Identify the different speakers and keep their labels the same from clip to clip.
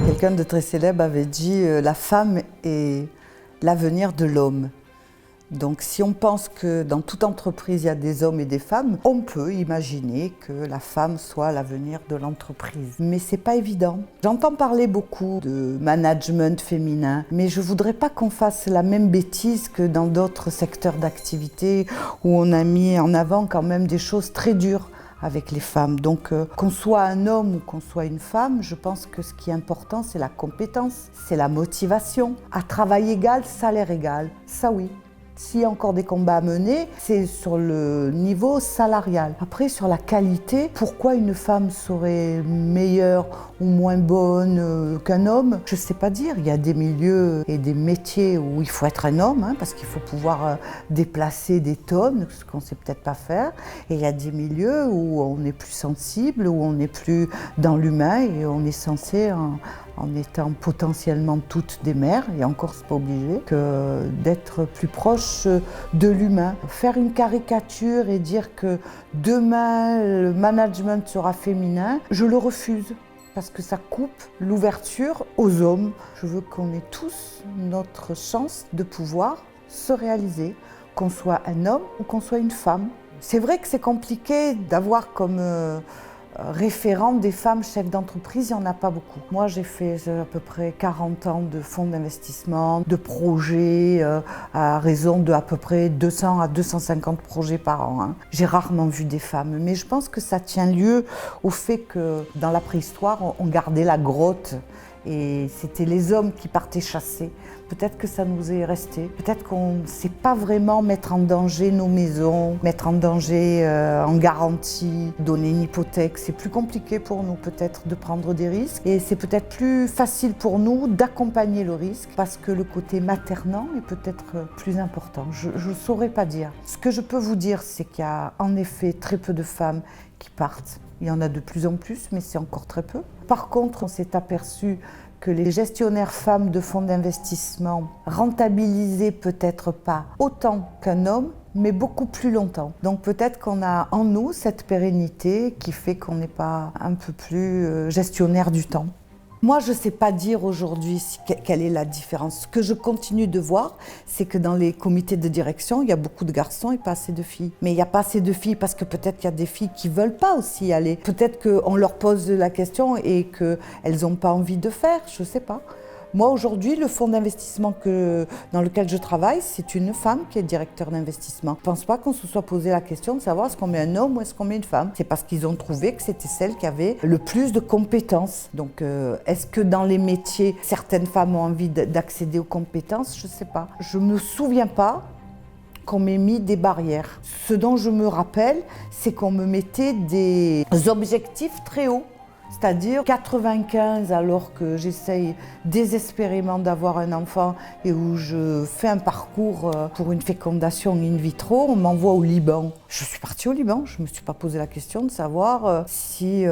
Speaker 1: Quelqu'un de très célèbre avait dit « La femme est l'avenir de l'homme ». Donc si on pense que dans toute entreprise il y a des hommes et des femmes, on peut imaginer que la femme soit l'avenir de l'entreprise. Mais c'est pas évident. J'entends parler beaucoup de management féminin, mais je voudrais pas qu'on fasse la même bêtise que dans d'autres secteurs d'activité où on a mis en avant quand même des choses très dures avec les femmes. Donc qu'on soit un homme ou qu'on soit une femme, je pense que ce qui est important, c'est la compétence, c'est la motivation. À travail égal, salaire égal, ça oui. S'il y a encore des combats à mener, c'est sur le niveau salarial. Après, sur la qualité, pourquoi une femme serait meilleure ou moins bonne qu'un homme? Je ne sais pas dire. Il y a des milieux et des métiers où il faut être un homme, parce qu'il faut pouvoir déplacer des tonnes, ce qu'on ne sait peut-être pas faire. Et il y a des milieux où on est plus sensible, où on est plus dans l'humain et on est censé, en étant potentiellement toutes des mères, et encore c'est pas obligé, que d'être plus proche de l'humain. Faire une caricature et dire que demain le management sera féminin, je le refuse. Parce que ça coupe l'ouverture aux hommes. Je veux qu'on ait tous notre chance de pouvoir se réaliser, qu'on soit un homme ou qu'on soit une femme. C'est vrai que c'est compliqué d'avoir comme référent des femmes chefs d'entreprise, il n'y en a pas beaucoup. Moi, j'ai fait à peu près 40 ans de fonds d'investissement, de projets, à raison de à peu près 200 à 250 projets par an. J'ai rarement vu des femmes, mais je pense que ça tient lieu au fait que dans la préhistoire, on gardait la grotte et c'était les hommes qui partaient chasser. Peut-être que ça nous est resté. Peut-être qu'on ne sait pas vraiment mettre en danger nos maisons, mettre en danger en garantie, donner une hypothèque. C'est plus compliqué pour nous peut-être de prendre des risques et c'est peut-être plus facile pour nous d'accompagner le risque parce que le côté maternant est peut-être plus important. Je ne saurais pas dire. Ce que je peux vous dire, c'est qu'il y a en effet très peu de femmes qui partent. Il y en a de plus en plus, mais c'est encore très peu. Par contre, on s'est aperçu que les gestionnaires femmes de fonds d'investissement rentabilisaient peut-être pas autant qu'un homme, mais beaucoup plus longtemps. Donc peut-être qu'on a en nous cette pérennité qui fait qu'on n'est pas un peu plus gestionnaire du temps. Moi, je ne sais pas dire aujourd'hui quelle est la différence. Ce que je continue de voir, c'est que dans les comités de direction, il y a beaucoup de garçons et pas assez de filles. Mais il n'y a pas assez de filles parce que peut-être qu'il y a des filles qui ne veulent pas aussi y aller. Peut-être qu'on leur pose la question et qu'elles n'ont pas envie de faire, je ne sais pas. Moi, aujourd'hui, le fonds d'investissement dans lequel je travaille, c'est une femme qui est directeur d'investissement. Je ne pense pas qu'on se soit posé la question de savoir est-ce qu'on met un homme ou est-ce qu'on met une femme. C'est parce qu'ils ont trouvé que c'était celle qui avait le plus de compétences. Donc, est-ce que dans les métiers, certaines femmes ont envie d'accéder aux compétences? Je ne sais pas. Je ne me souviens pas qu'on m'ait mis des barrières. Ce dont je me rappelle, c'est qu'on me mettait des objectifs très hauts. C'est-à-dire 95 alors que j'essaye désespérément d'avoir un enfant et où je fais un parcours pour une fécondation in vitro, on m'envoie au Liban. Je suis partie au Liban, je ne me suis pas posé la question de savoir si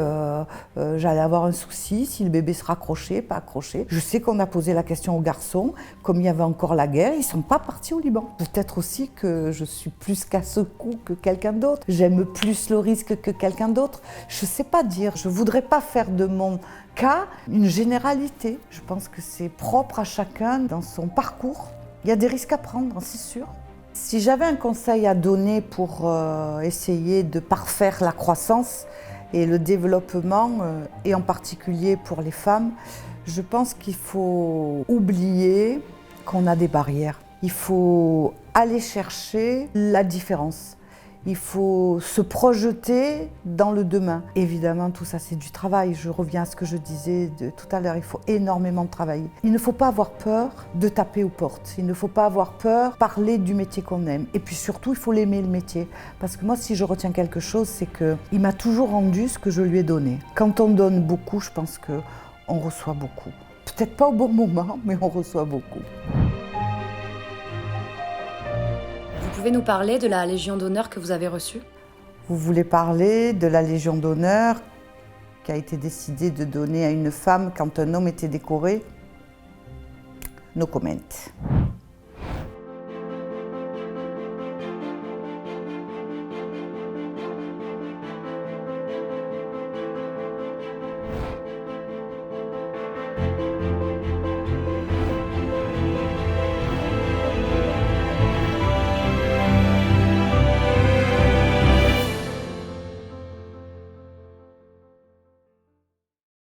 Speaker 1: j'allais avoir un souci, si le bébé sera accroché, pas accroché. Je sais qu'on a posé la question aux garçons, comme il y avait encore la guerre, ils ne sont pas partis au Liban. Peut-être aussi que je suis plus casse-cou que quelqu'un d'autre, j'aime plus le risque que quelqu'un d'autre. Je ne sais pas dire, je ne voudrais pas faire de mon cas une généralité. Je pense que c'est propre à chacun dans son parcours. Il y a des risques à prendre, c'est sûr. Si j'avais un conseil à donner pour essayer de parfaire la croissance et le développement, et en particulier pour les femmes, je pense qu'il faut oublier qu'on a des barrières. Il faut aller chercher la différence. Il faut se projeter dans le demain. Évidemment, tout ça, c'est du travail. Je reviens à ce que je disais tout à l'heure. Il faut énormément travailler. Il ne faut pas avoir peur de taper aux portes. Il ne faut pas avoir peur de parler du métier qu'on aime. Et puis surtout, il faut l'aimer, le métier. Parce que moi, si je retiens quelque chose, c'est qu'il m'a toujours rendu ce que je lui ai donné. Quand on donne beaucoup, je pense qu'on reçoit beaucoup. Peut-être pas au bon moment, mais on reçoit beaucoup.
Speaker 2: Vous pouvez nous parler de la Légion d'honneur que vous avez reçue ?
Speaker 1: Vous voulez parler de la Légion d'honneur qui a été décidé de donner à une femme quand un homme était décoré. No comment.